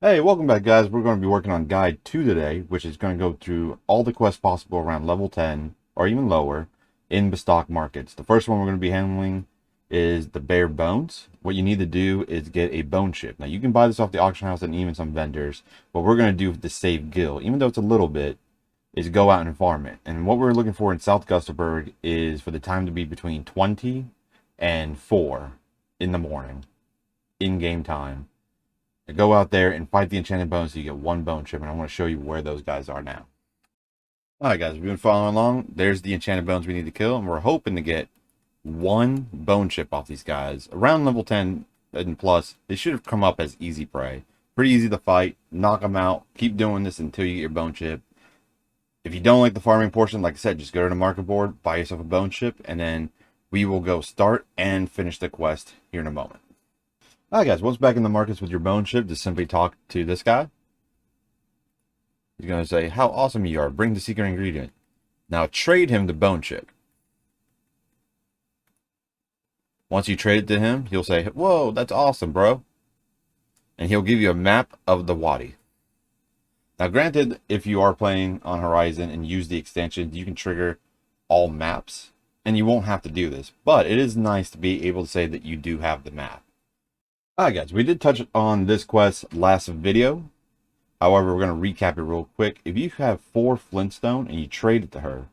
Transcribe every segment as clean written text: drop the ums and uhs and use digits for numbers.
Hey, welcome back, guys. We're going to be working on Guide 2 today, which is going to go through all the quests possible around level 10 or even lower in Bastok markets. The first one we're going to be handling is the bare bones. What you need to do is get a bone chip. Now, you can buy this off the auction house and even some vendors. What we're going to do to save gil, even though it's a little bit, is go out and farm it. And what we're looking for in South Gusterberg is for the time to be between 20 and 4 in the morning, in-game time. Go out there and fight the enchanted bones so you get one bone chip, and I want to show you where those guys are now. Alright guys, we've been following along. There's the enchanted bones we need to kill, and we're hoping to get one bone chip off these guys. Around level 10 and plus, they should have come up as easy prey. Pretty easy to fight, knock them out, keep doing this until you get your bone chip. If you don't like the farming portion, like I said, just go to the market board, buy yourself a bone chip, and then we will go start and finish the quest here in a moment. Alright guys, once back in the markets with your bone chip, just simply talk to this guy. He's going to say, how awesome you are. Bring the secret ingredient. Now trade him the bone chip. Once you trade it to him, he'll say, whoa, that's awesome, bro. And he'll give you a map of the wadi. Now granted, if you are playing on Horizon and use the extension, you can trigger all maps. And you won't have to do this. But it is nice to be able to say that you do have the map. Alright guys, we did touch on this quest last video. However, we're going to recap it real quick. If you have 4 Flintstone and you trade it to her,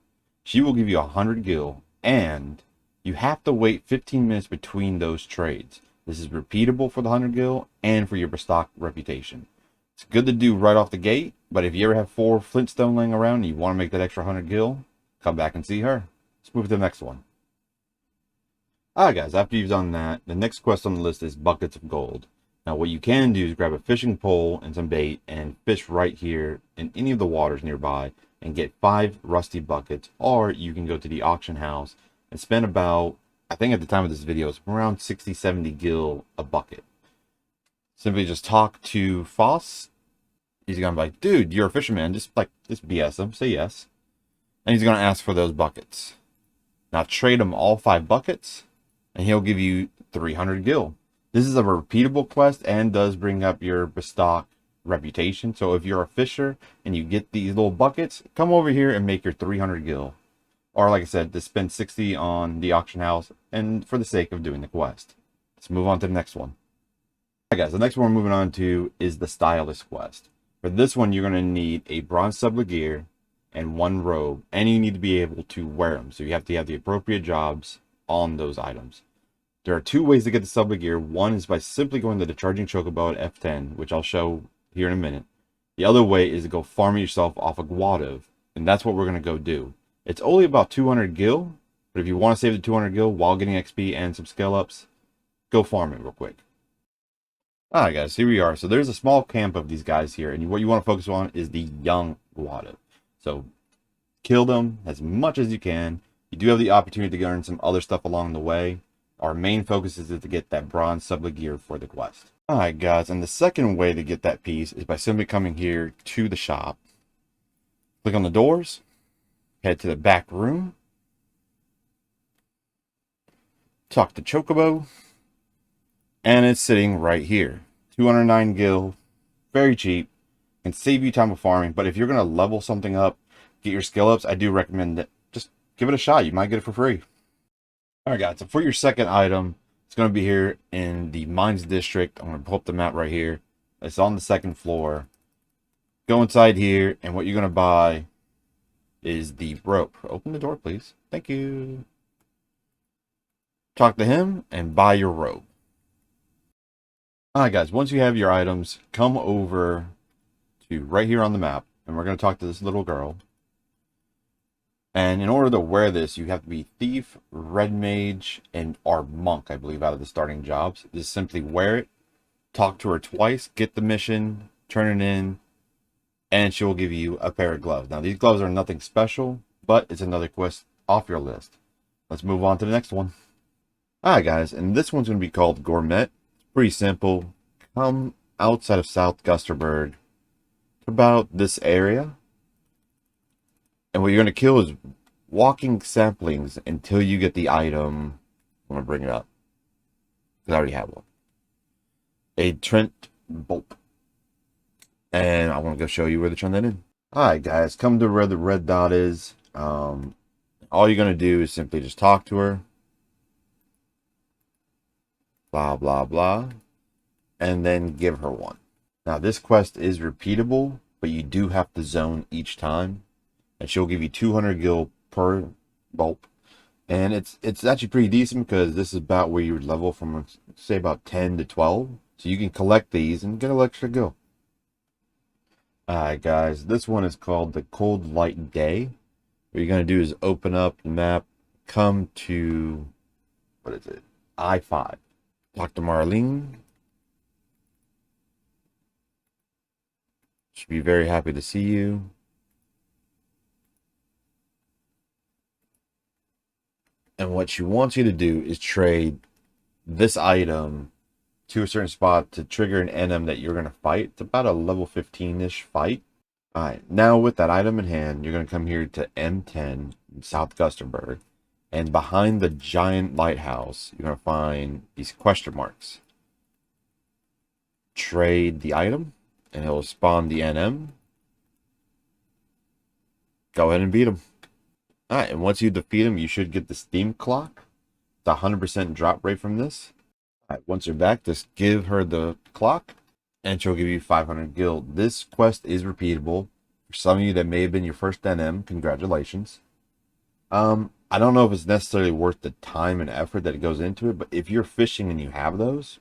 she will give you 100 gil, and you have to wait 15 minutes between those trades. This is repeatable for the 100 gil and for your Bastok reputation. It's good to do right off the gate, but if you ever have 4 Flintstone laying around and you want to make that extra 100 gil, come back and see her. Let's move to the next one. Alright guys, after you've done that, the next quest on the list is buckets of gold. Now what you can do is grab a fishing pole and some bait and fish right here in any of the waters nearby and get 5 rusty buckets, or you can go to the auction house and spend about, I think at the time of this video, it's around 60-70 gil a bucket. Simply just talk to Foss. He's gonna be like, dude, you're a fisherman, just BS him, say yes. And he's gonna ask for those buckets. Now trade him all 5 buckets and he'll give you 300 gil. This is a repeatable quest and does bring up your Bastok reputation. So if you're a fisher and you get these little buckets, come over here and make your 300 gil. Or like I said, to spend 60 on the auction house and for the sake of doing the quest. Let's move on to the next one. Alright guys, the next one we're moving on to is the stylist quest. For this one, you're going to need a bronze sublet gear and 1 robe, and you need to be able to wear them. So you have to have the appropriate jobs on those items. There are 2 ways to get the sublet gear. One is by simply going to the charging chocobo at F10, which I'll show here in a minute. The other way is to go farm yourself off a Guadav, and that's what we're going to go do. It's only about 200 gil, but if you want to save the 200 gil while getting XP and some skill ups, go farm it real quick. Alright guys, here we are. So there's a small camp of these guys here, and what you want to focus on is the young Guadav. So kill them as much as you can. You do have the opportunity to learn some other stuff along the way. Our main focus is to get that bronze sublet gear for the quest. Alright guys, and the second way to get that piece is by simply coming here to the shop. Click on the doors. Head to the back room. Talk to Chocobo. And it's sitting right here. 209 gil. Very cheap. Can save you time of farming. But if you're going to level something up, get your skill ups, I do recommend that just give it a shot. You might get it for free. Alright guys, so for your second item, it's going to be here in the Mines District. I'm going to pull up the map right here. It's on the 2nd floor. Go inside here, and what you're going to buy is the rope. Open the door, please. Thank you. Talk to him, and buy your rope. Alright guys, once you have your items, come over to right here on the map, and we're going to talk to this little girl. And in order to wear this, you have to be Thief, Red Mage, or Monk, I believe, out of the starting jobs. Just simply wear it, talk to her twice, get the mission, turn it in, and she will give you a pair of gloves. Now, these gloves are nothing special, but it's another quest off your list. Let's move on to the next one. Alright guys, and this one's going to be called Gourmet. It's pretty simple. Come outside of South Gusterberg, about this area. And what you're going to kill is walking saplings until you get the item. I'm going to bring it up, because I already have one. A Trent Bolt. I want to go show you where to turn that in. Alright guys, come to where the red dot is. All you're going to do is simply just talk to her. Blah, blah, blah. And then give her one. Now this quest is repeatable, but you do have to zone each time. And she'll give you 200 gil per bulb. And it's actually pretty decent because this is about where you would level from, say, about 10 to 12. So you can collect these and get an extra gil. Alright guys, this one is called the Cold Light Day. What you're going to do is open up the map, come to, what is it, I-5. Talk to Marlene. Should be very happy to see you. And what she wants you to do is trade this item to a certain spot to trigger an NM that you're going to fight. It's about a level 15-ish fight. Alright, now with that item in hand, you're going to come here to M10 in South Gustenberg. And behind the giant lighthouse, you're going to find these question marks. Trade the item, and it'll spawn the NM. Go ahead and beat him. Alright, and once you defeat him, you should get the Steam Clock. The 100% drop rate from this. Alright, once you're back, just give her the clock, and she'll give you 500 gil. This quest is repeatable. For some of you that may have been your first NM, congratulations. I don't know if it's necessarily worth the time and effort that it goes into it, but if you're fishing and you have those,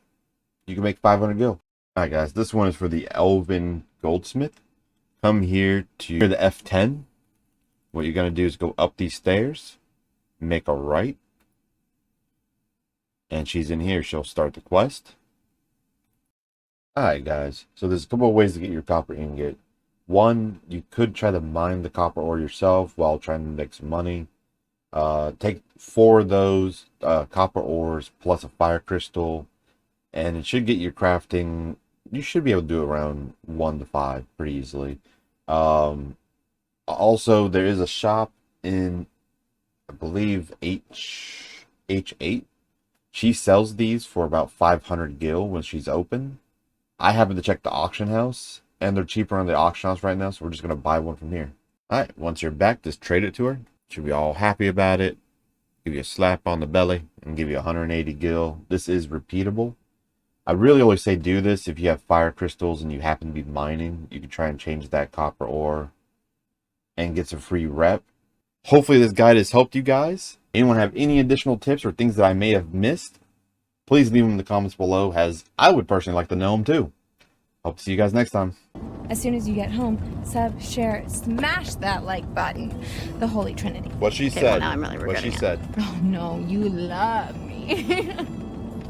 you can make 500 gil. Alright guys, this one is for the Elven Goldsmith. Come here to the F10. What you're going to do is go up these stairs, make a right, and she's in here. She'll start the quest. Alright guys, so there's a couple of ways to get your copper ingot. One, you could try to mine the copper ore yourself while trying to make some money. Take 4 of those copper ores plus a fire crystal, and it should get your crafting. You should be able to do it around 1 to 5 pretty easily. Also, there is a shop in, I believe, H8. She sells these for about 500 gil when she's open. I happen to check the auction house, and they're cheaper on the auction house right now, so we're just going to buy one from here. Alright, once you're back, just trade it to her. She'll be all happy about it. Give you a slap on the belly, and give you 180 gil. This is repeatable. I really always say do this if you have fire crystals and you happen to be mining. You can try and change that copper ore and get some free rep. Hopefully this guide has helped you guys. Anyone have any additional tips or things that I may have missed? Please leave them in the comments below, as I would personally like to know them too. Hope to see you guys next time. As soon as you get home, sub, share, smash that like button. The Holy Trinity. What she Okay, said. well, now I'm really regretting what she said. Oh no, you love me.